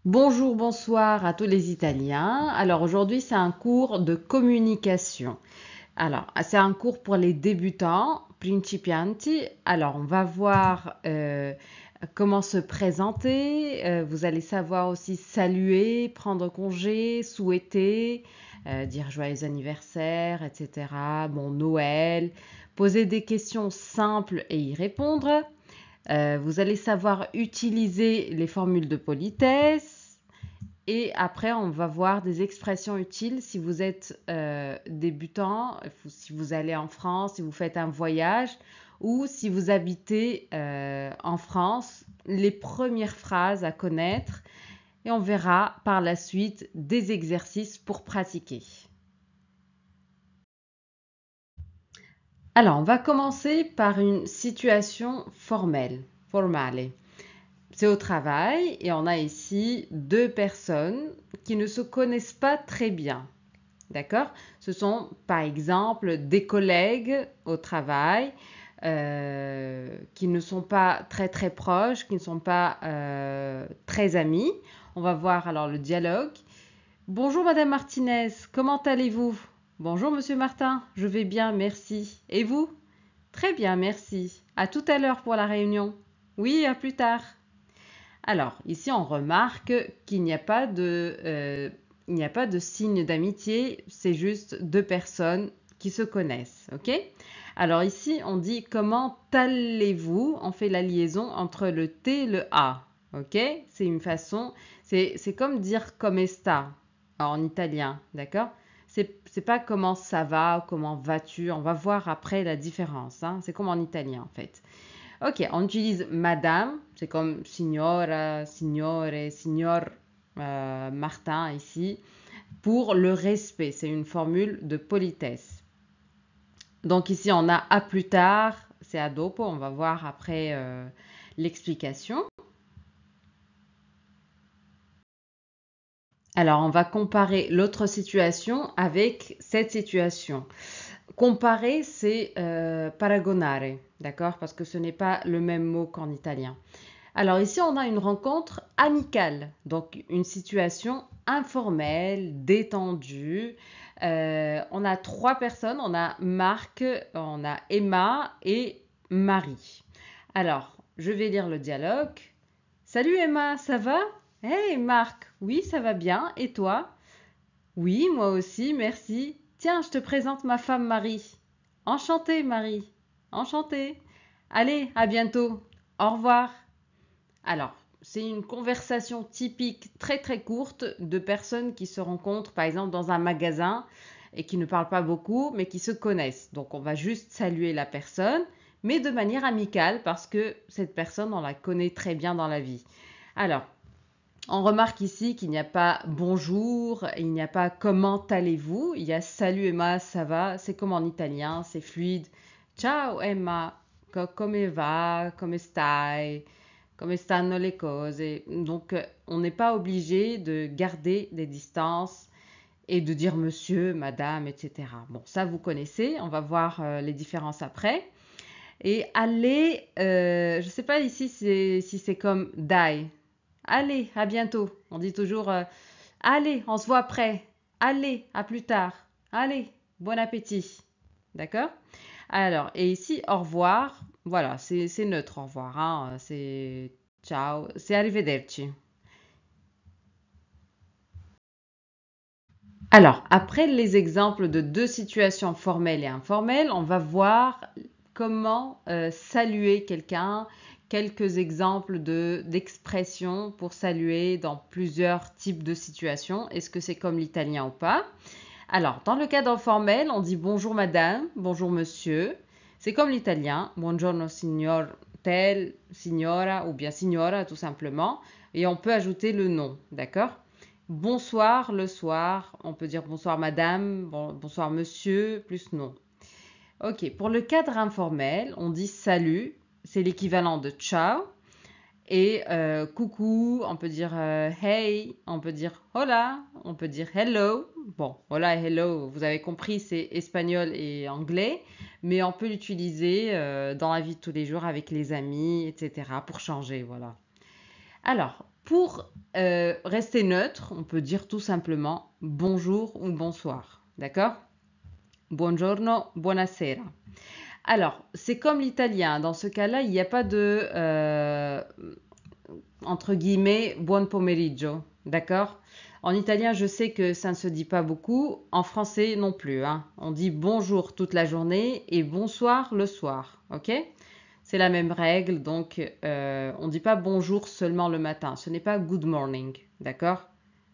Bonjour, bonsoir à tous les Italiens. Alors aujourd'hui, c'est un cours de communication. Alors, c'est un cours pour les débutants, principianti. Alors, on va voir comment se présenter. Vous allez savoir aussi saluer, prendre congé, souhaiter, dire joyeux anniversaire, etc. Bon, Noël. Poser des questions simples et y répondre. Vous allez savoir utiliser les formules de politesse. Et après, on va voir des expressions utiles si vous êtes débutant, si vous allez en France, si vous faites un voyage ou si vous habitez en France, les premières phrases à connaître. Et on verra par la suite des exercices pour pratiquer. Alors, on va commencer par une situation formelle, formale. C'est au travail et on a ici deux personnes qui ne se connaissent pas très bien. D'accord? Ce sont par exemple des collègues au travail qui ne sont pas très très proches, qui ne sont pas très amis. On va voir alors le dialogue. Bonjour Madame Martinez, comment allez-vous? Bonjour Monsieur Martin, je vais bien, merci. Et vous? Très bien, merci. À tout à l'heure pour la réunion. Oui, à plus tard. Alors, ici, on remarque qu'il n'y a pas de signe d'amitié, c'est juste deux personnes qui se connaissent, ok? Alors ici, on dit comment allez-vous? On fait la liaison entre le T et le A, ok? C'est une façon, c'est comme dire come sta en italien, d'accord? C'est pas comment ça va ou comment vas-tu, on va voir après la différence, hein? C'est comme en italien en fait. Ok, on utilise madame, c'est comme signora, signore, signor Martin ici, pour le respect. C'est une formule de politesse. Donc ici, on a à plus tard, c'est à dopo, on va voir après l'explication. Alors, on va comparer l'autre situation avec cette situation. Comparer, c'est paragonare, d'accord? Parce que ce n'est pas le même mot qu'en italien. Alors ici, on a une rencontre amicale, donc une situation informelle, détendue. On a trois personnes, on a Marc, on a Emma et Marie. Alors, je vais lire le dialogue. Salut Emma, ça va? Hey Marc, oui, ça va bien. Et toi? Oui, moi aussi, merci. Tiens, je te présente ma femme Marie. Enchantée Marie. Enchantée. Allez, à bientôt. Au revoir. Alors, c'est une conversation typique très très courte de personnes qui se rencontrent par exemple dans un magasin et qui ne parlent pas beaucoup mais qui se connaissent. Donc on va juste saluer la personne mais de manière amicale parce que cette personne on la connaît très bien dans la vie. Alors, on remarque ici qu'il n'y a pas bonjour, il n'y a pas comment allez-vous, il y a salut Emma, ça va, c'est comme en italien, c'est fluide. Ciao Emma, come va, come stai? Come stanno le cose. Donc, on n'est pas obligé de garder des distances et de dire monsieur, madame, etc. Bon, ça, vous connaissez. On va voir les différences après. Et aller, je ne sais pas ici si c'est comme dai. Allez, à bientôt. On dit toujours allez, on se voit après. Allez, à plus tard. Allez, bon appétit. D'accord? Alors, et ici, au revoir. Voilà, c'est neutre, au revoir, hein. C'est ciao, c'est arrivederci. Alors, après les exemples de deux situations formelles et informelles, on va voir comment saluer quelqu'un, quelques exemples d'expressions pour saluer dans plusieurs types de situations. Est-ce que c'est comme l'italien ou pas? Alors, dans le cadre formel, on dit bonjour madame, bonjour monsieur. C'est comme l'italien, buongiorno signor tel, signora ou bien signora tout simplement. Et on peut ajouter le nom, d'accord? Bonsoir le soir, on peut dire bonsoir madame, bonsoir monsieur, plus nom. Ok, pour le cadre informel, on dit salut, c'est l'équivalent de ciao. Et coucou, on peut dire hey, on peut dire hola, on peut dire hello. Bon, hola et hello, vous avez compris, c'est espagnol et anglais, mais on peut l'utiliser dans la vie de tous les jours avec les amis, etc. pour changer, voilà. Alors, Pour rester neutre, on peut dire tout simplement bonjour ou bonsoir. D'accord? Buongiorno, buonasera. Alors, c'est comme l'italien. Dans ce cas-là, il n'y a pas de, entre guillemets, buon pomeriggio. D'accord? En italien, je sais que ça ne se dit pas beaucoup. En français, non plus. Hein. On dit bonjour toute la journée et bonsoir le soir. OK? C'est la même règle. Donc, on ne dit pas bonjour seulement le matin. Ce n'est pas good morning. D'accord?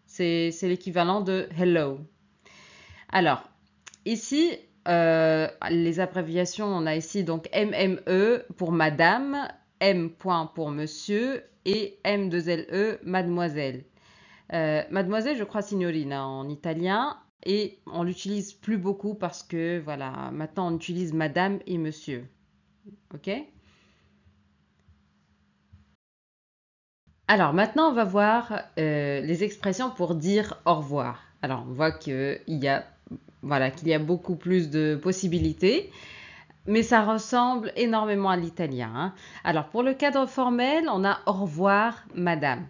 C'est l'équivalent de hello. Alors, ici, les abréviations, on a ici donc MME pour madame, M point pour monsieur et M2LE mademoiselle. Mademoiselle, je crois signorina en italien et on l'utilise plus beaucoup parce que voilà, maintenant on utilise madame et monsieur. OK? Alors maintenant, on va voir les expressions pour dire au revoir. Alors, on voit qu'il y a beaucoup plus de possibilités, mais ça ressemble énormément à l'italien. Hein. Alors, pour le cadre formel, on a au revoir, madame.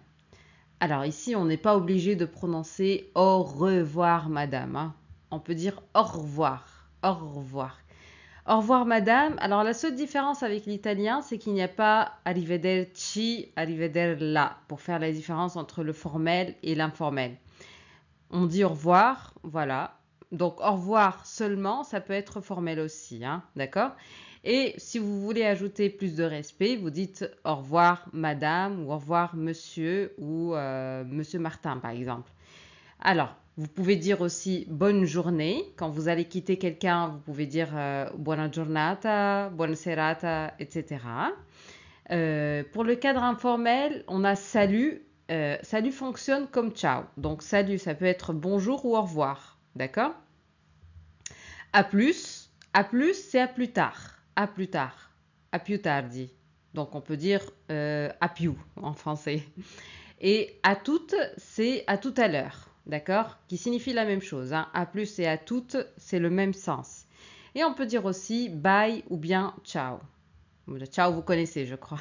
Alors ici, on n'est pas obligé de prononcer au revoir, madame. Hein. On peut dire au revoir, au revoir. Au revoir, madame. Alors la seule différence avec l'italien, c'est qu'il n'y a pas arrivederci, arrivederla pour faire la différence entre le formel et l'informel. On dit au revoir, voilà. Donc au revoir seulement, ça peut être formel aussi, hein, d'accord? Et si vous voulez ajouter plus de respect, vous dites au revoir madame ou au revoir monsieur ou monsieur Martin par exemple. Alors, vous pouvez dire aussi bonne journée. Quand vous allez quitter quelqu'un, vous pouvez dire buona giornata, buona serata, etc. Pour le cadre informel, on a salut. Salut fonctionne comme ciao. Donc salut, ça peut être bonjour ou au revoir. D'accord? À plus, c'est à plus tard. À plus tard. À più tardi. Donc on peut dire à più en français. Et à toutes, c'est à tout à l'heure. D'accord? Qui signifie la même chose. Hein. À plus et à toutes, c'est le même sens. Et on peut dire aussi bye ou bien ciao. Le ciao, vous connaissez, je crois.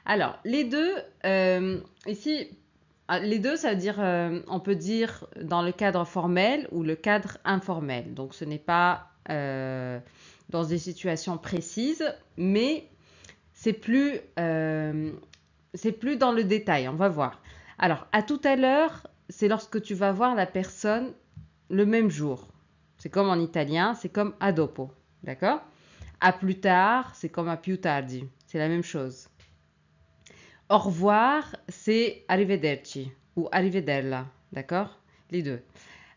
Alors, les deux, ici, les deux, ça veut dire, on peut dire dans le cadre formel ou le cadre informel. Donc, ce n'est pas dans des situations précises, mais c'est plus, c'est plus dans le détail. On va voir. Alors, à tout à l'heure, c'est lorsque tu vas voir la personne le même jour. C'est comme en italien, c'est comme a dopo. D'accord? À plus tard, c'est comme a più tardi. C'est la même chose. Au revoir, c'est arrivederci ou arrivederla, d'accord? Les deux.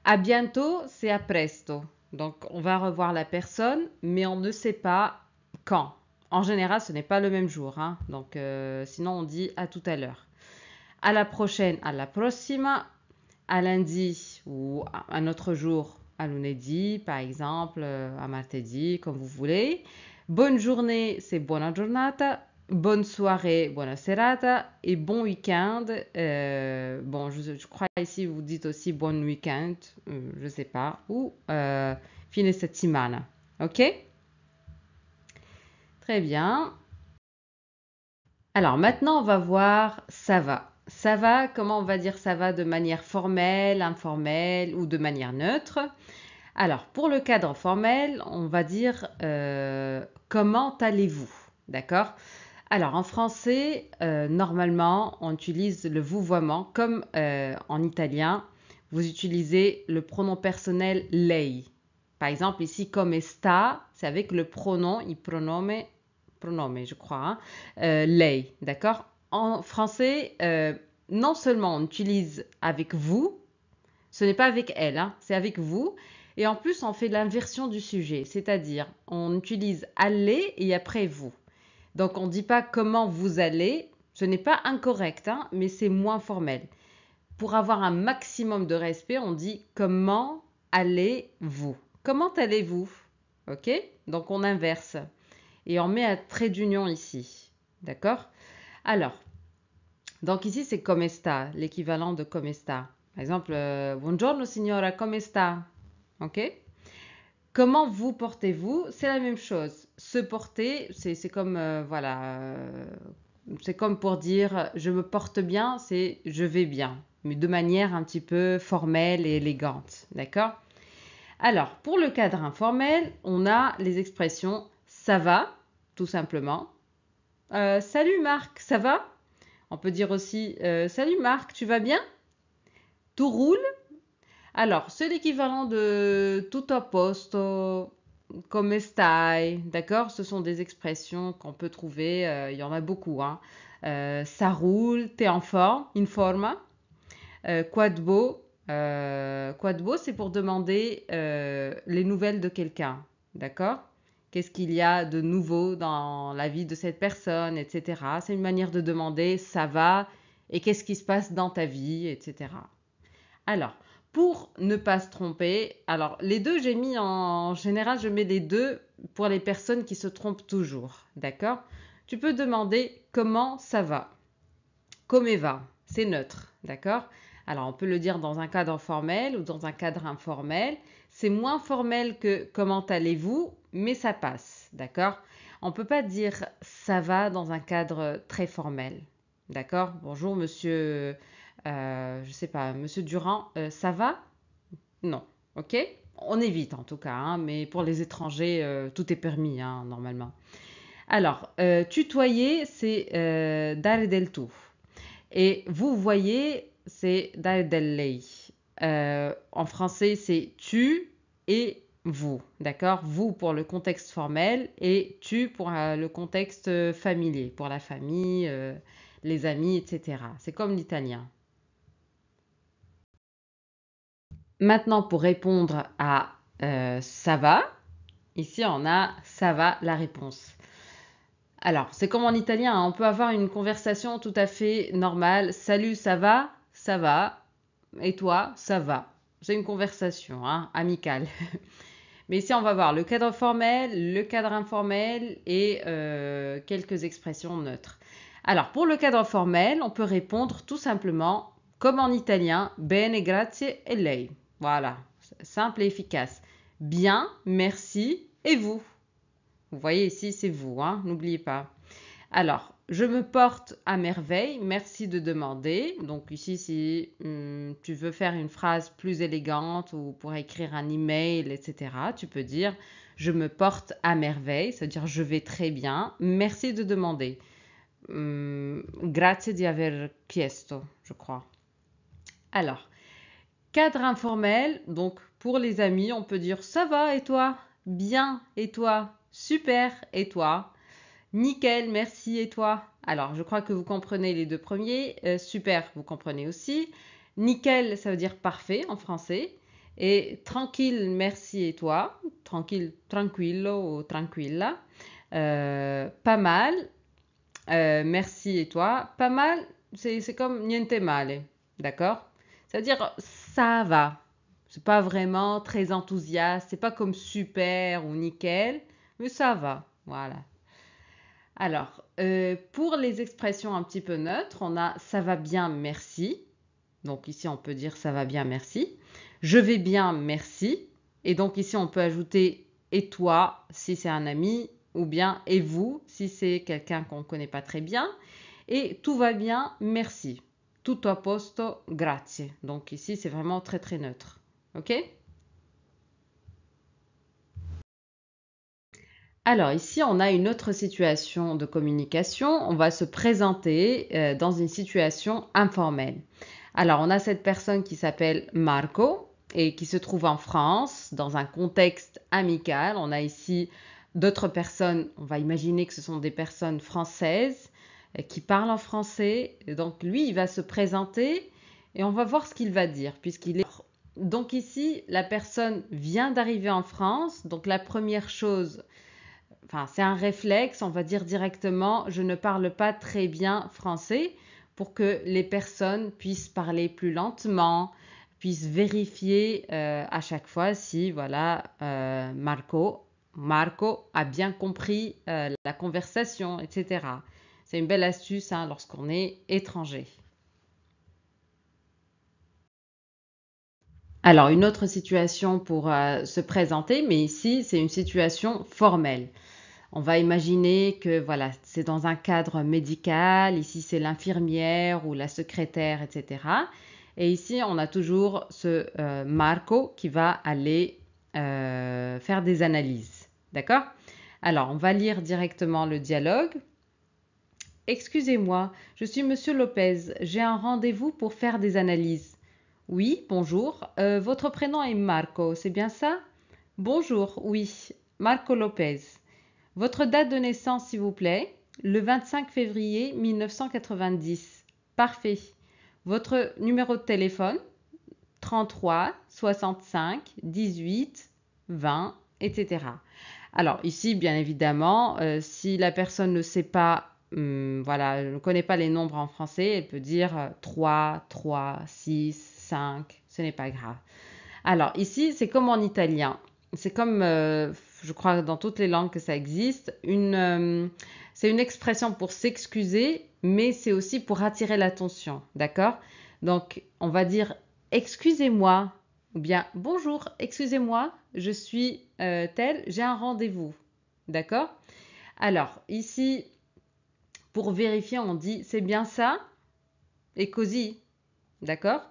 À bientôt, c'est à presto. Donc, on va revoir la personne, mais on ne sait pas quand. En général, ce n'est pas le même jour. Hein. Donc, sinon, on dit à tout à l'heure. À la prochaine, alla prossima. À lundi ou à un autre jour, à lunedì, par exemple, à martedì, comme vous voulez. Bonne journée, c'est buona giornata. Bonne soirée, buona serata. Et bon week-end. Bon, je crois ici vous dites aussi bon week-end, je ne sais pas. Ou fine settimana. Ok? Très bien. Alors maintenant, on va voir ça va. Ça va, comment on va dire ça va de manière formelle, informelle ou de manière neutre? Alors, pour le cadre formel, on va dire comment allez-vous? D'accord? Alors, en français, normalement, on utilise le vouvoiement comme en italien, vous utilisez le pronom personnel lei. Par exemple, ici, come sta, c'est avec le pronom, il pronome, je crois, hein, lei. D'accord? En français, non seulement on utilise avec vous, ce n'est pas avec elle, hein, c'est avec vous. Et en plus, on fait l'inversion du sujet, c'est-à-dire on utilise aller et après vous. Donc on ne dit pas comment vous allez, ce n'est pas incorrect, hein, mais c'est moins formel. Pour avoir un maximum de respect, on dit comment allez-vous. Comment allez-vous? Ok? Donc on inverse. Et on met un trait d'union ici. D'accord? Alors, donc ici c'est come sta, l'équivalent de come sta. Par exemple, buongiorno signora, come sta? Ok? Comment vous portez-vous? C'est la même chose. Se porter, c'est comme, voilà, c'est comme pour dire je me porte bien, c'est je vais bien, mais de manière un petit peu formelle et élégante, d'accord? Alors, pour le cadre informel, on a les expressions ça va, tout simplement. Salut Marc, ça va? On peut dire aussi salut Marc, tu vas bien? Tout roule? Alors, c'est l'équivalent de tutto a posto, come stai, d'accord? Ce sont des expressions qu'on peut trouver, il y en a beaucoup, hein. Ça roule, t'es en forme, in forma. Quoi de beau? Quoi de beau, c'est pour demander les nouvelles de quelqu'un, d'accord? Qu'est-ce qu'il y a de nouveau dans la vie de cette personne, etc. C'est une manière de demander ça va et qu'est-ce qui se passe dans ta vie, etc. Alors, pour ne pas se tromper, alors les deux, j'ai mis en général, je mets les deux pour les personnes qui se trompent toujours, d'accord? Tu peux demander comment ça va. Come va, c'est neutre, d'accord? Alors, on peut le dire dans un cadre formel ou dans un cadre informel. C'est moins formel que comment allez-vous, mais ça passe, d'accord? On ne peut pas dire ça va dans un cadre très formel, d'accord? Bonjour, monsieur, je sais pas, monsieur Durand, ça va? Non, ok? On évite en tout cas, hein, mais pour les étrangers, tout est permis, hein, normalement. Alors, tutoyer, c'est dare del tu. Et vous voyez, c'est dare del lei. En français, c'est tu et vous, d'accord? Vous pour le contexte formel et tu pour le contexte familier, pour la famille, les amis, etc. C'est comme l'italien. Maintenant, pour répondre à ça va, ici on a ça va la réponse. Alors, c'est comme en italien, hein, on peut avoir une conversation tout à fait normale. Salut, ça va? Ça va. Et toi, ça va. C'est une conversation, hein, amicale. Mais ici, on va voir le cadre formel, le cadre informel et quelques expressions neutres. Alors, pour le cadre formel, on peut répondre tout simplement, comme en italien, bene, grazie e lei. Voilà, simple et efficace. Bien, merci, et vous? Vous voyez ici, c'est vous, hein, n'oubliez pas. Alors, je me porte à merveille, merci de demander. Donc ici, si tu veux faire une phrase plus élégante ou pour écrire un email, etc., tu peux dire je me porte à merveille, c'est-à-dire je vais très bien, merci de demander. Grazie di aver chiesto, je crois. Alors, cadre informel, donc pour les amis, on peut dire ça va et toi? Bien et toi? Super et toi? Nickel, merci et toi? Alors, je crois que vous comprenez les deux premiers. Super, vous comprenez aussi. Nickel, ça veut dire parfait en français. Et tranquille, merci et toi? Tranquille, tranquillo ou tranquilla. Pas mal, merci et toi? Pas mal, c'est comme niente male. D'accord? C'est-à-dire ça va. C'est pas vraiment très enthousiaste. C'est pas comme super ou nickel, mais ça va. Voilà. Alors, pour les expressions un petit peu neutres, on a ça va bien, merci. Donc ici, on peut dire ça va bien, merci. Je vais bien, merci. Et donc ici, on peut ajouter et toi si c'est un ami, ou bien et vous si c'est quelqu'un qu'on ne connaît pas très bien. Et tout va bien, merci. Tutto a posto, grazie. Donc ici, c'est vraiment très très neutre. Ok? Alors ici, on a une autre situation de communication. On va se présenter dans une situation informelle. Alors, on a cette personne qui s'appelle Marco et qui se trouve en France dans un contexte amical. On a ici d'autres personnes, on va imaginer que ce sont des personnes françaises qui parlent en français. Et donc lui, il va se présenter et on va voir ce qu'il va dire puisqu'il est... Donc ici, la personne vient d'arriver en France. Donc la première chose, enfin, c'est un réflexe, on va dire directement, je ne parle pas très bien français pour que les personnes puissent parler plus lentement, puissent vérifier à chaque fois si voilà Marco a bien compris la conversation, etc. C'est une belle astuce hein, lorsqu'on est étranger. Alors, une autre situation pour se présenter, mais ici, c'est une situation formelle. On va imaginer que voilà, c'est dans un cadre médical, ici c'est l'infirmière ou la secrétaire, etc. Et ici, on a toujours ce Marco qui va aller faire des analyses. D'accord? Alors, on va lire directement le dialogue. Excusez-moi, je suis Monsieur Lopez. J'ai un rendez-vous pour faire des analyses. Oui, bonjour. Votre prénom est Marco, c'est bien ça? Bonjour, oui, Marco Lopez. Votre date de naissance, s'il vous plaît? Le 25 février 1990. Parfait. Votre numéro de téléphone? 33 65 18 20, etc. Alors ici, bien évidemment, si la personne ne sait pas, voilà, ne connaît pas les nombres en français, elle peut dire 3, 3, 6, 5, ce n'est pas grave. Alors ici, c'est comme en italien. C'est comme, je crois, dans toutes les langues que ça existe, c'est une expression pour s'excuser, mais c'est aussi pour attirer l'attention, d'accord? Donc, on va dire excusez-moi, ou bien bonjour, excusez-moi, je suis tel, j'ai un rendez-vous, d'accord? Alors, ici, pour vérifier, on dit c'est bien ça et così, d'accord?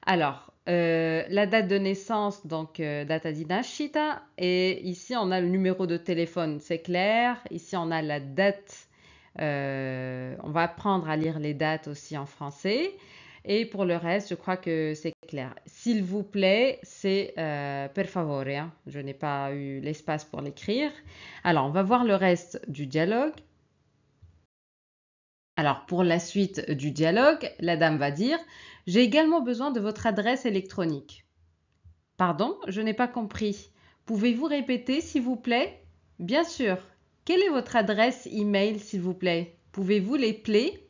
Alors, la date de naissance, donc data di nascita, et ici on a le numéro de téléphone, c'est clair. Ici on a la date, on va apprendre à lire les dates aussi en français. Et pour le reste, je crois que c'est clair. S'il vous plaît, c'est per favore, hein. Je n'ai pas eu l'espace pour l'écrire. Alors, on va voir le reste du dialogue. Alors, pour la suite du dialogue, la dame va dire « J'ai également besoin de votre adresse électronique. » Pardon, je n'ai pas compris. Pouvez-vous répéter, s'il vous plaît? Bien sûr. Quelle est votre adresse email, s'il vous plaît? Pouvez-vous l'épeler?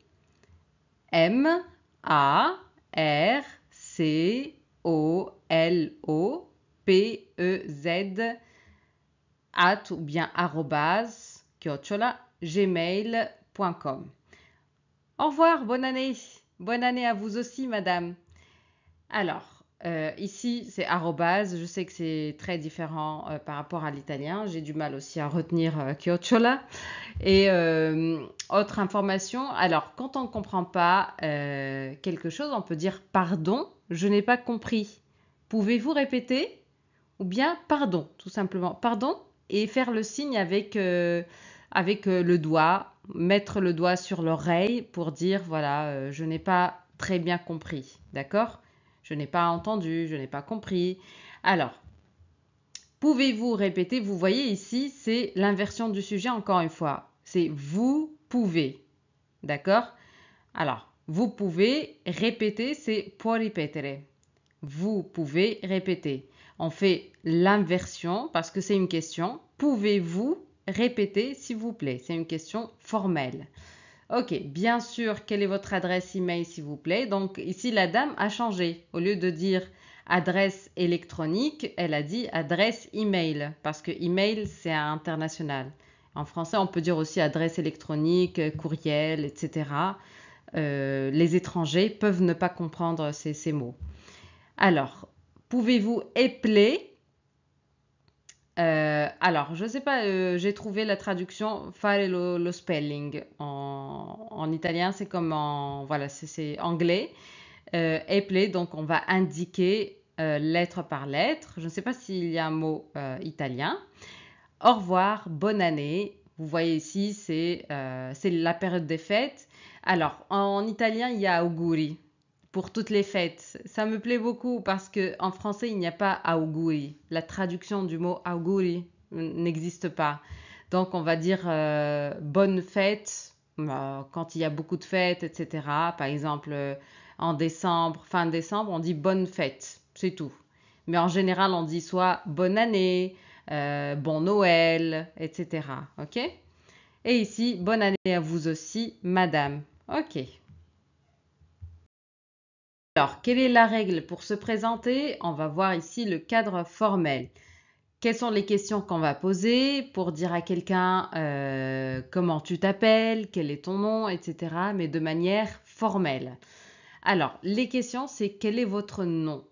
MARCOLOPEZ @ ou bien arrobase gmail.com. Au revoir, bonne année. Bonne année à vous aussi, madame. Alors, ici, c'est arrobase. Je sais que c'est très différent par rapport à l'italien. J'ai du mal aussi à retenir chiocciola. Et autre information, alors, quand on ne comprend pas quelque chose, on peut dire pardon, je n'ai pas compris. Pouvez-vous répéter? Ou bien pardon, tout simplement. Pardon, et faire le signe avec le doigt, mettre le doigt sur l'oreille pour dire voilà, je n'ai pas très bien compris, d'accord? Je n'ai pas entendu, je n'ai pas compris. Alors, pouvez-vous répéter? Vous voyez ici, c'est l'inversion du sujet encore une fois. C'est vous pouvez, d'accord? Alors, vous pouvez répéter, c'est può ripetere. Vous pouvez répéter. On fait l'inversion parce que c'est une question. Pouvez-vous répéter, s'il vous plaît? C'est une question formelle. Ok, bien sûr, quelle est votre adresse email, s'il vous plaît? Donc ici, la dame a changé. Au lieu de dire adresse électronique, elle a dit adresse email parce que email, c'est international. En français, on peut dire aussi adresse électronique, courriel, etc. Les étrangers peuvent ne pas comprendre ces mots. Alors, pouvez-vous épeler? Alors, je ne sais pas, j'ai trouvé la traduction fare lo spelling. En italien, c'est comme en. Voilà, c'est anglais. Épeler, donc on va indiquer lettre par lettre. Je ne sais pas s'il y a un mot italien. Au revoir, bonne année. Vous voyez ici, c'est la période des fêtes. Alors, en italien, il y a auguri pour toutes les fêtes. Ça me plaît beaucoup parce que en français, il n'y a pas auguri. La traduction du mot auguri n'existe pas. Donc, on va dire bonne fête quand il y a beaucoup de fêtes, etc. Par exemple, en décembre, fin décembre, on dit bonne fête. C'est tout. Mais en général, on dit soit bonne année, bon Noël, etc. Ok? Et ici, bonne année à vous aussi, madame. Ok. Alors, quelle est la règle pour se présenter? On va voir ici le cadre formel. Quelles sont les questions qu'on va poser pour dire à quelqu'un comment tu t'appelles, quel est ton nom, etc. Mais de manière formelle. Alors, les questions, c'est quel est votre nom?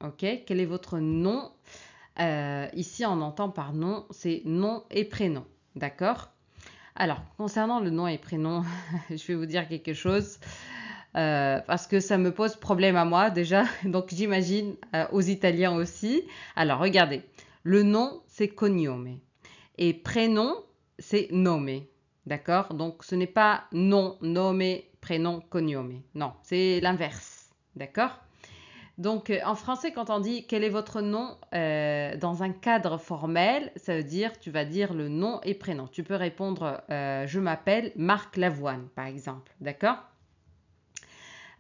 Ok? Quel est votre nom? Ici, on entend par nom, c'est nom et prénom. D'accord? Alors, concernant le nom et prénom, je vais vous dire quelque chose. Parce que ça me pose problème à moi déjà, donc j'imagine aux Italiens aussi. Alors regardez, le nom c'est cognome et prénom c'est nome, d'accord? Donc ce n'est pas nom, nome, prénom, cognome. Non, c'est l'inverse, d'accord? Donc en français, quand on dit quel est votre nom dans un cadre formel, ça veut dire tu vas dire le nom et prénom. Tu peux répondre je m'appelle Marc Lavoine, par exemple, d'accord?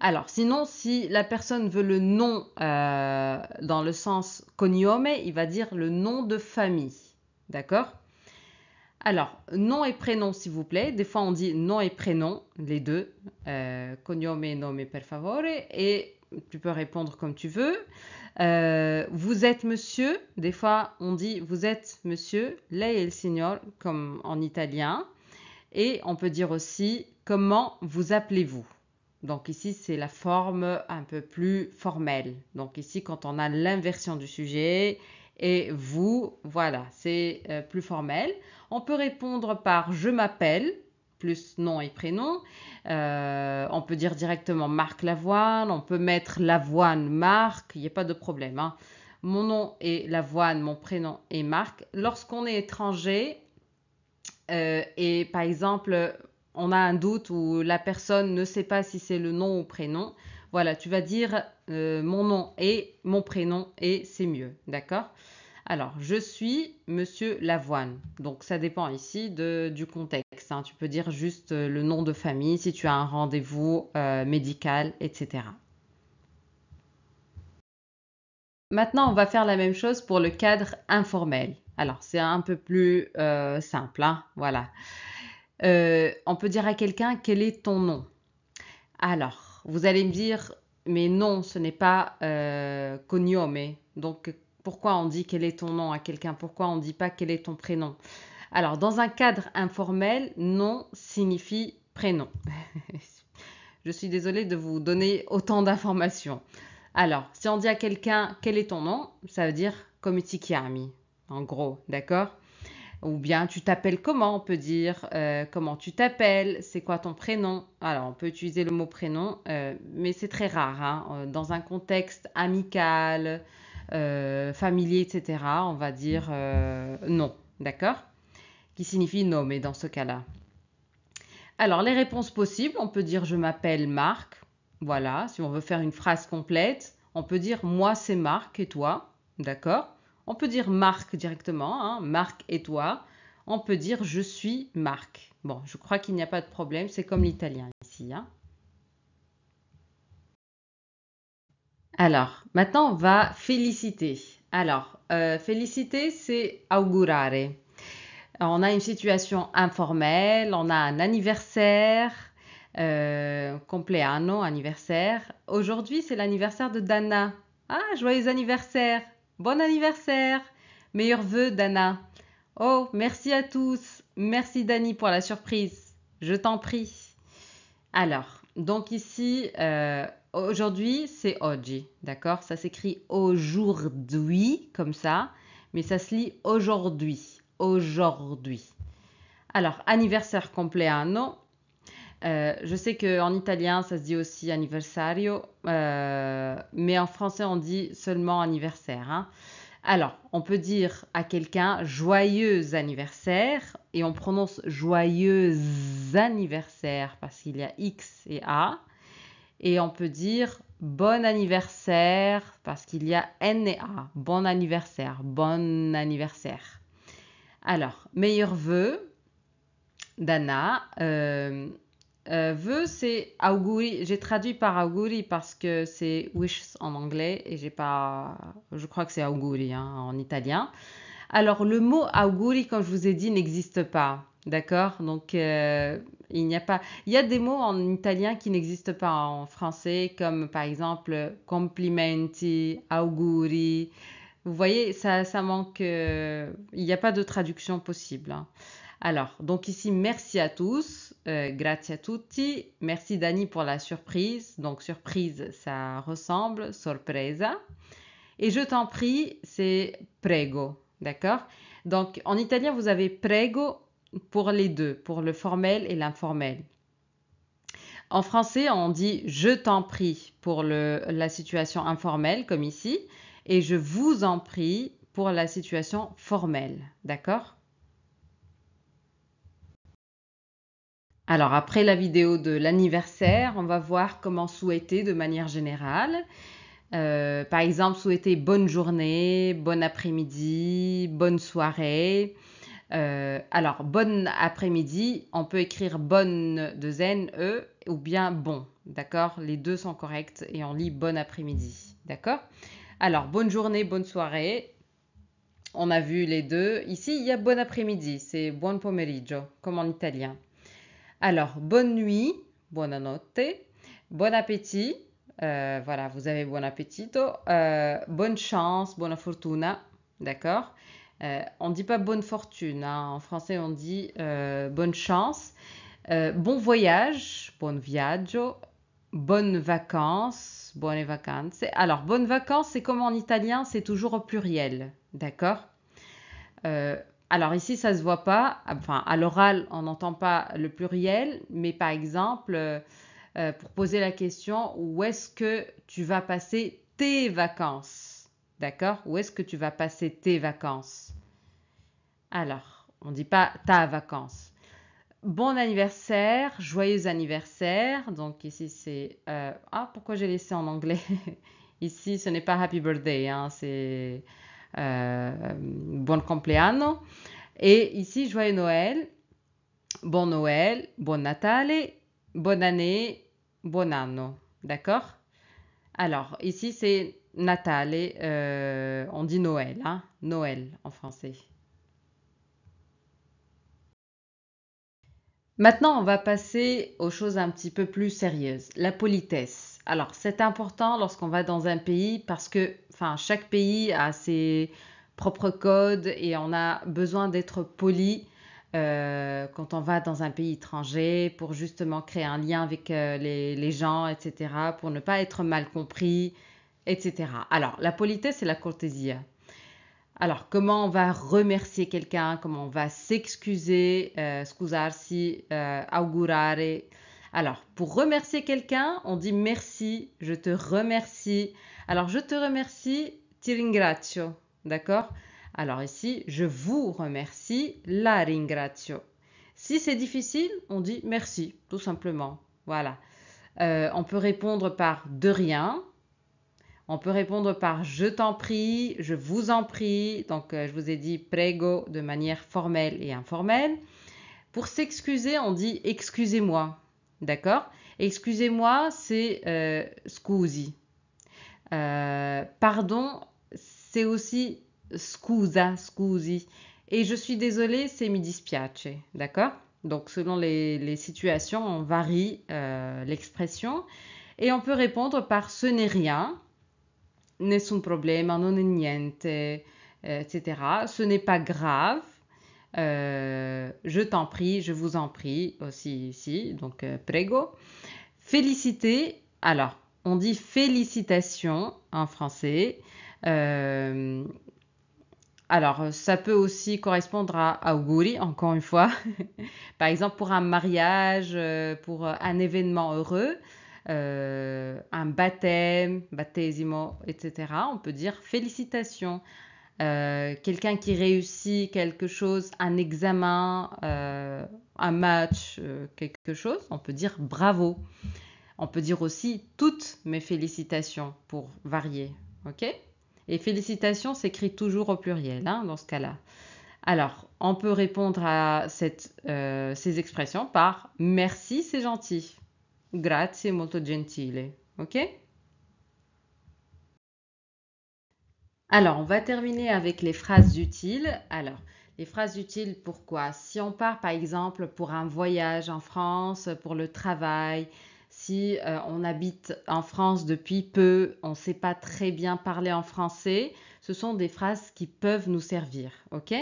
Alors, sinon, si la personne veut le nom dans le sens cognome, il va dire le nom de famille. D'accord? Alors, nom et prénom, s'il vous plaît. Des fois, on dit nom et prénom, les deux. Cognome et nome per favore. Et tu peux répondre comme tu veux. Vous êtes monsieur. Des fois, on dit vous êtes monsieur. Lei è il signor, comme en italien. Et on peut dire aussi comment vous appelez-vous. Donc ici, c'est la forme un peu plus formelle. Donc ici, quand on a l'inversion du sujet et vous, voilà, c'est plus formel. On peut répondre par je m'appelle, plus nom et prénom. On peut dire directement Marc Lavoine. On peut mettre Lavoine Marc. Il n'y a pas de problème, hein. Mon nom est Lavoine, mon prénom est Marc. Lorsqu'on est étranger, et par exemple, on a un doute ou la personne ne sait pas si c'est le nom ou prénom, voilà, tu vas dire mon nom et mon prénom et c'est mieux, d'accord? Alors, je suis Monsieur Lavoine. Donc, ça dépend ici du contexte, hein. Tu peux dire juste le nom de famille si tu as un rendez-vous médical, etc. Maintenant, on va faire la même chose pour le cadre informel. Alors, c'est un peu plus simple, hein, voilà. On peut dire à quelqu'un quel est ton nom. Alors, vous allez me dire, mais non, ce n'est pas cognome. Donc, pourquoi on dit quel est ton nom à quelqu'un? Pourquoi on ne dit pas quel est ton prénom? Alors, dans un cadre informel, nom signifie prénom. Je suis désolée de vous donner autant d'informations. Alors, si on dit à quelqu'un quel est ton nom, ça veut dire come ti chiami, en gros, d'accord? Ou bien tu t'appelles comment, on peut dire comment tu t'appelles, c'est quoi ton prénom. Alors on peut utiliser le mot prénom, mais c'est très rare, hein. Dans un contexte amical, familier, etc., on va dire non, d'accord? Qui signifie nommer dans ce cas-là. Alors les réponses possibles, on peut dire je m'appelle Marc. Voilà, si on veut faire une phrase complète, on peut dire moi c'est Marc et toi, d'accord? On peut dire Marc directement, hein, Marc et toi. On peut dire je suis Marc. Bon, je crois qu'il n'y a pas de problème, c'est comme l'italien ici, hein. Alors, maintenant on va féliciter. Alors, féliciter, c'est augurare. Alors, on a une situation informelle, on a un anniversaire, compleanno, anniversaire. Aujourd'hui, c'est l'anniversaire de Dana. Ah, joyeux anniversaire! Bon anniversaire! Meilleurs vœux, Dana. Oh, merci à tous. Merci, Dani, pour la surprise. Je t'en prie. Alors, donc ici, aujourd'hui, c'est oggi, d'accord? Ça s'écrit aujourd'hui, comme ça, mais ça se lit aujourd'hui. Aujourd'hui. Alors, anniversaire compleanno. Je sais qu'en italien, ça se dit aussi anniversario, mais en français, on dit seulement anniversaire, hein. Alors, on peut dire à quelqu'un joyeux anniversaire et on prononce joyeux anniversaire parce qu'il y a X et A. Et on peut dire bon anniversaire parce qu'il y a N et A. Bon anniversaire, bon anniversaire. Alors, meilleurs vœux, Dana. Vœux, c'est auguri. J'ai traduit par auguri parce que c'est wishes en anglais et j'ai pas. Je crois que c'est auguri, hein, en italien. Alors, le mot auguri, comme je vous ai dit, n'existe pas. D'accord? Donc, il n'y a pas. Il y a des mots en italien qui n'existent pas en français, comme par exemple complimenti, auguri. Vous voyez, ça manque. Il n'y a pas de traduction possible, hein. Alors, donc ici, merci à tous, grazie a tutti. Merci Dani pour la surprise. Donc, surprise, ça ressemble, sorpresa. Et je t'en prie, c'est prego, d'accord? Donc, en italien, vous avez prego pour les deux, pour le formel et l'informel. En français, on dit je t'en prie pour la situation informelle, comme ici, et je vous en prie pour la situation formelle. D'accord? Alors, après la vidéo de l'anniversaire, on va voir comment souhaiter de manière générale. Par exemple, souhaiter bonne journée, bon après-midi, bonne soirée. Alors, bon après-midi, on peut écrire bonne de zen, e, ou bien bon. D'accord? Les deux sont corrects et on lit bon après-midi. D'accord? Alors, bonne journée, bonne soirée. On a vu les deux. Ici, il y a bon après-midi. C'est buon pomeriggio, comme en italien. Alors, bonne nuit, buonanotte. Bon appétit. Voilà, vous avez bon appetito. Bonne chance, buona fortuna. D'accord? On ne dit pas bonne fortune, hein. En français, on dit bonne chance. Bon voyage, buon viaggio. Bonnes vacances, buone vacanze. Alors, bonnes vacances, c'est comme en italien, c'est toujours au pluriel. D'accord? Euh, alors ici, ça se voit pas. Enfin, à l'oral, on n'entend pas le pluriel, mais par exemple, pour poser la question, où est-ce que tu vas passer tes vacances? D'accord? Où est-ce que tu vas passer tes vacances? Alors, on ne dit pas ta vacance. Bon anniversaire, joyeux anniversaire. Donc ici, c'est... Ah, pourquoi j'ai laissé en anglais? Ici, ce n'est pas happy birthday, hein, c'est bon compleanno. Et ici, joyeux Noël, bon Natale, bonne année, bon anno. D'accord? Alors, ici, c'est Natale, on dit Noël, hein? Noël en français. Maintenant, on va passer aux choses un petit peu plus sérieuses. La politesse. Alors, c'est important lorsqu'on va dans un pays parce que, enfin, chaque pays a ses propres codes et on a besoin d'être poli quand on va dans un pays étranger pour justement créer un lien avec les gens, etc., pour ne pas être mal compris, etc. Alors, la politesse et la cortésia. Alors, comment on va remercier quelqu'un, comment on va s'excuser, scusarsi, augurare. Alors, pour remercier quelqu'un, on dit merci, je te remercie. Alors, je te remercie, ti ringrazio, d'accord? Alors ici, je vous remercie, la ringrazio. Si c'est difficile, on dit merci, tout simplement. Voilà. On peut répondre par de rien, on peut répondre par je t'en prie, je vous en prie. Donc, je vous ai dit prego de manière formelle et informelle. Pour s'excuser, on dit excusez-moi. D'accord? Excusez-moi, c'est scusi. Pardon, c'est aussi scusa, scusi. Et je suis désolée, c'est mi dispiace. D'accord? Donc, selon les situations, on varie l'expression. Et on peut répondre par ce n'est rien, nessun problema, non è niente, etc. Ce n'est pas grave. Je t'en prie, je vous en prie aussi ici, donc prego. Féliciter, alors on dit félicitations en français. Euh, alors ça peut aussi correspondre à auguri, encore une fois. Par exemple pour un mariage, pour un événement heureux, un baptême, battesimo, etc. On peut dire félicitations. Quelqu'un qui réussit quelque chose, un examen, un match, quelque chose, on peut dire bravo. On peut dire aussi toutes mes félicitations pour varier. Ok? Et félicitations s'écrit toujours au pluriel hein, dans ce cas-là. Alors, on peut répondre à ces expressions par merci, c'est gentil. Grazie, molto gentile. Ok? Alors, on va terminer avec les phrases utiles. Alors, les phrases utiles, pourquoi? Si on part par exemple pour un voyage en France, pour le travail, si on habite en France depuis peu, on ne sait pas très bien parler en français, ce sont des phrases qui peuvent nous servir. Ok?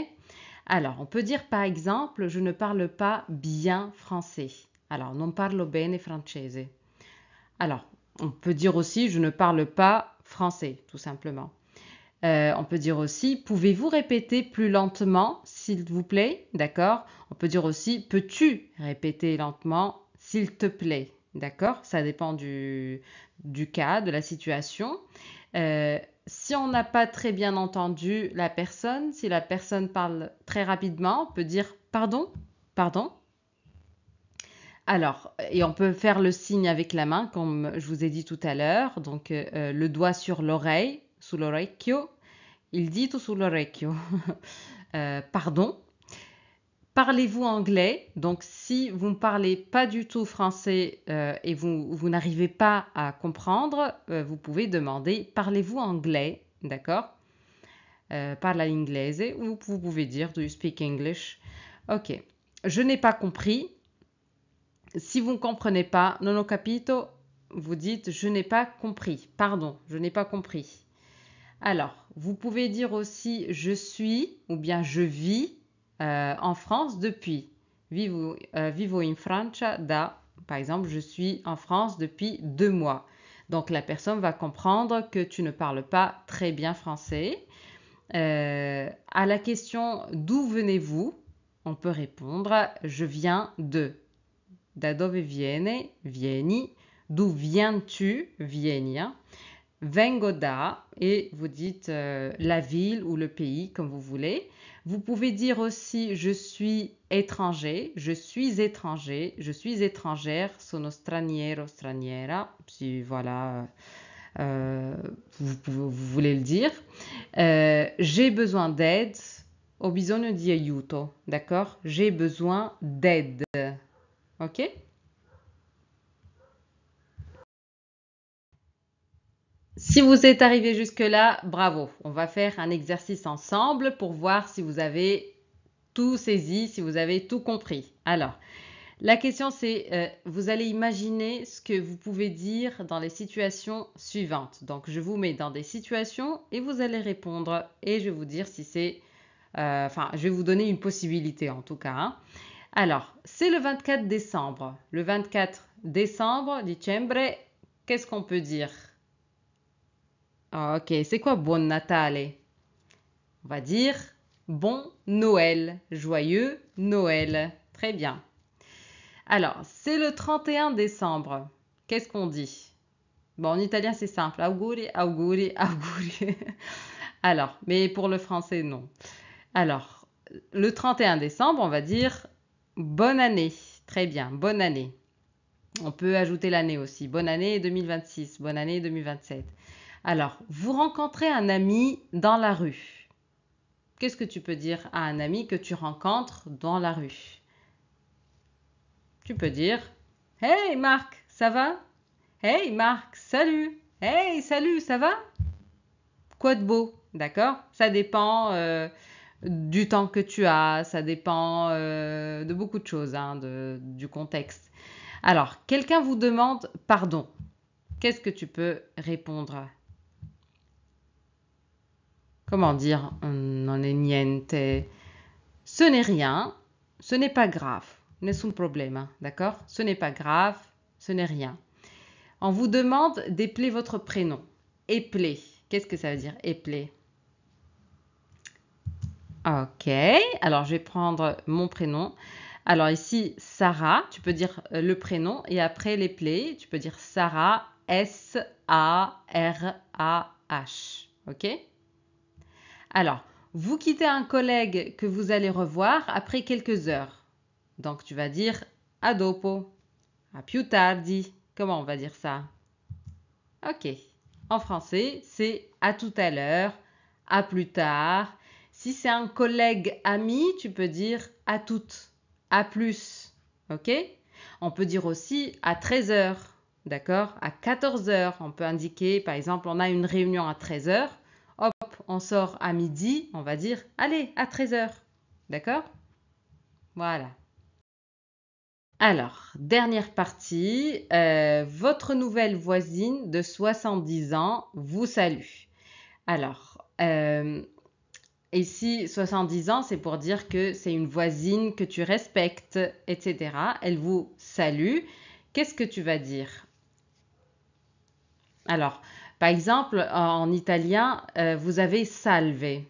Alors, on peut dire par exemple, je ne parle pas bien français. Alors, non parlo bene francese. Alors, on peut dire aussi, je ne parle pas français, tout simplement. On peut dire aussi, pouvez-vous répéter plus lentement, s'il vous plaît? D'accord? On peut dire aussi, peux-tu répéter lentement, s'il te plaît? D'accord? Ça dépend du cas, de la situation. Si on n'a pas très bien entendu la personne, si la personne parle très rapidement, on peut dire pardon, pardon. Alors, et on peut faire le signe avec la main, comme je vous ai dit tout à l'heure. Donc, le doigt sur l'oreille, sull'orecchio. Il dit tout sull'orecchio. Pardon. Parlez-vous anglais? Donc, si vous ne parlez pas du tout français et vous n'arrivez pas à comprendre, vous pouvez demander parlez-vous anglais? D'accord? Parla inglese. Ou vous pouvez dire do you speak English? Ok. Je n'ai pas compris. Si vous ne comprenez pas, non ho capito, vous dites je n'ai pas compris. Pardon, je n'ai pas compris. Alors, vous pouvez dire aussi je suis ou bien je vis en France depuis. Vivo in Francia da, par exemple, je suis en France depuis 2 mois. Donc la personne va comprendre que tu ne parles pas très bien français. À la question d'où venez-vous, on peut répondre je viens de. Da dove vieni, d'où viens-tu, vieni. Vengo da, et vous dites la ville ou le pays comme vous voulez. Vous pouvez dire aussi je suis étranger, je suis étranger, je suis étrangère, sono straniero, straniera, si voilà, vous voulez le dire. J'ai besoin d'aide, ho bisogno di aiuto, d'accord? J'ai besoin d'aide, ok? Si vous êtes arrivé jusque-là, bravo. On va faire un exercice ensemble pour voir si vous avez tout saisi, si vous avez tout compris. Alors, la question c'est, vous allez imaginer ce que vous pouvez dire dans les situations suivantes. Donc, je vous mets dans des situations et vous allez répondre et je vais vous dire si c'est... Enfin, je vais vous donner une possibilité en tout cas, hein. Alors, c'est le 24 décembre. Le 24 décembre, dicembre, qu'est-ce qu'on peut dire? Ah, ok, c'est quoi Buon Natale? On va dire Bon Noël, joyeux Noël. Très bien. Alors, c'est le 31 décembre. Qu'est-ce qu'on dit? Bon, en italien, c'est simple. Auguri, auguri, auguri. Alors, mais pour le français, non. Alors, le 31 décembre, on va dire bonne année. Très bien, bonne année. On peut ajouter l'année aussi. Bonne année 2026, bonne année 2027. Alors, vous rencontrez un ami dans la rue. Qu'est-ce que tu peux dire à un ami que tu rencontres dans la rue? Tu peux dire Hey Marc, ça va? Hey Marc, salut! Hey, salut, ça va? Quoi de beau? D'accord? Ça dépend du temps que tu as, ça dépend de beaucoup de choses, hein, du contexte. Alors, quelqu'un vous demande pardon. Qu'est-ce que tu peux répondre? Comment dire? Non è niente. Ce n'est rien, ce n'est pas grave. Nessun problema, d'accord? Ce n'est pas grave, ce n'est rien. On vous demande d'épeler votre prénom. Épeler. Qu'est-ce que ça veut dire épeler? Ok, alors je vais prendre mon prénom. Alors ici, Sarah, tu peux dire le prénom et après l'épeler, tu peux dire Sarah, S-A-R-A-H. Ok? Alors, vous quittez un collègue que vous allez revoir après quelques heures. Donc tu vas dire a dopo, a più tardi. Comment on va dire ça? Ok. En français, c'est à tout à l'heure, à plus tard. Si c'est un collègue ami, tu peux dire à toutes, à plus. Ok? On peut dire aussi à 13 heures. D'accord? À 14 heures, on peut indiquer, par exemple, on a une réunion à 13 heures. Hop, on sort à midi, on va dire allez, à 13 heures. D'accord? Voilà. Alors, dernière partie, votre nouvelle voisine de 70 ans vous salue. Alors, ici, 70 ans, c'est pour dire que c'est une voisine que tu respectes, etc. Elle vous salue. Qu'est-ce que tu vas dire? Alors, Par exemple, en italien, vous avez salve.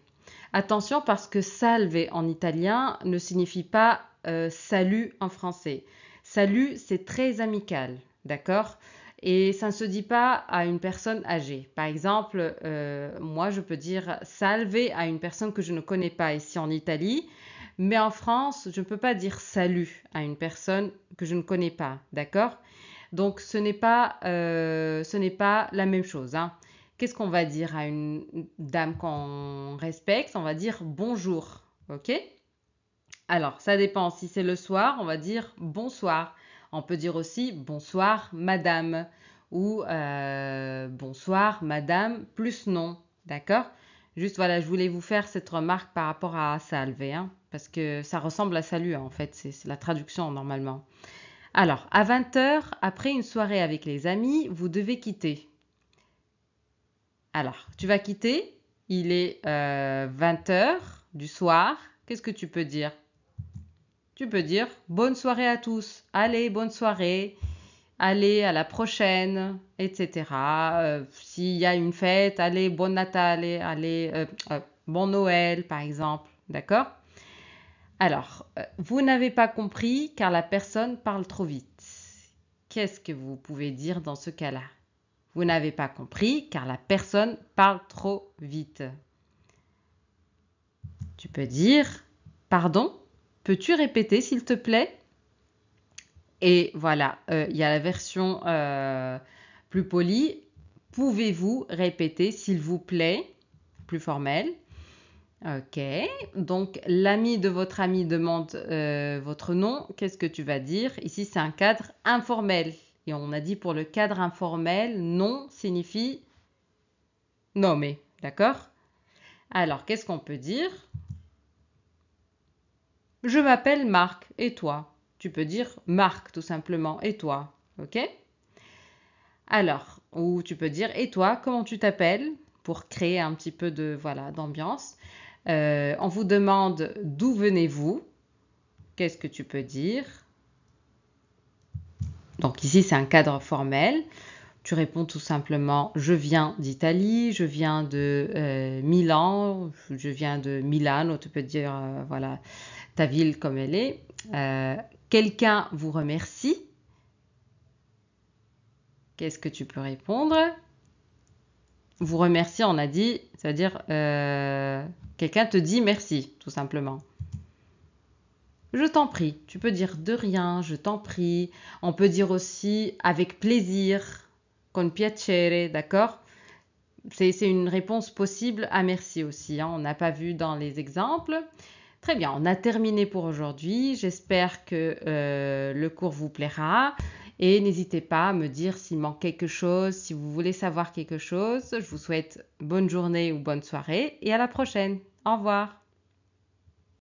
Attention parce que salve en italien ne signifie pas salut en français. Salut, c'est très amical, d'accord? Et ça ne se dit pas à une personne âgée. Par exemple, moi, je peux dire salve à une personne que je ne connais pas ici en Italie, mais en France, je ne peux pas dire salut à une personne que je ne connais pas, d'accord? Donc, ce n'est pas la même chose, hein. Qu'est-ce qu'on va dire à une dame qu'on respecte? On va dire bonjour, ok? Alors, ça dépend. Si c'est le soir, on va dire bonsoir. On peut dire aussi bonsoir, madame, ou bonsoir, madame, plus nom, d'accord? Juste voilà, je voulais vous faire cette remarque par rapport à salve, hein, parce que ça ressemble à salut, hein, en fait, c'est la traduction normalement. Alors, à 20 heures, après une soirée avec les amis, vous devez quitter. Alors, tu vas quitter, il est 20 heures du soir. Qu'est-ce que tu peux dire? Tu peux dire bonne soirée à tous. Allez, bonne soirée. Allez, à la prochaine, etc. S'il y a une fête, allez, bon Natal, allez, bon Noël, par exemple. D'accord? Alors, vous n'avez pas compris car la personne parle trop vite. Qu'est-ce que vous pouvez dire dans ce cas-là? Vous n'avez pas compris car la personne parle trop vite. Tu peux dire pardon, peux-tu répéter s'il te plaît? Et voilà, il y a la version plus polie. Pouvez-vous répéter s'il vous plaît? Plus formelle. Ok, donc l'ami de votre ami demande votre nom. Qu'est-ce que tu vas dire? Ici, c'est un cadre informel. Et on a dit pour le cadre informel, nom signifie nommer. D'accord? Alors, qu'est-ce qu'on peut dire? Je m'appelle Marc. Et toi? Tu peux dire Marc tout simplement. Et toi? Ok? Alors, ou tu peux dire et toi, comment tu t'appelles? Pour créer un petit peu de voilà d'ambiance. On vous demande d'où venez-vous? Qu'est-ce que tu peux dire? Donc ici, c'est un cadre formel. Tu réponds tout simplement je viens d'Italie, je viens de Milan, je viens de Milano. Tu peux dire voilà ta ville comme elle est. Quelqu'un vous remercie. Qu'est-ce que tu peux répondre? Vous remercie, on a dit, c'est-à-dire quelqu'un te dit merci, tout simplement. Je t'en prie. Tu peux dire de rien, je t'en prie. On peut dire aussi avec plaisir, con piacere, d'accord? C'est une réponse possible à merci aussi, hein. On n'a pas vu dans les exemples. Très bien, on a terminé pour aujourd'hui. J'espère que le cours vous plaira. Et n'hésitez pas à me dire s'il manque quelque chose, si vous voulez savoir quelque chose. Je vous souhaite bonne journée ou bonne soirée et à la prochaine. Au revoir.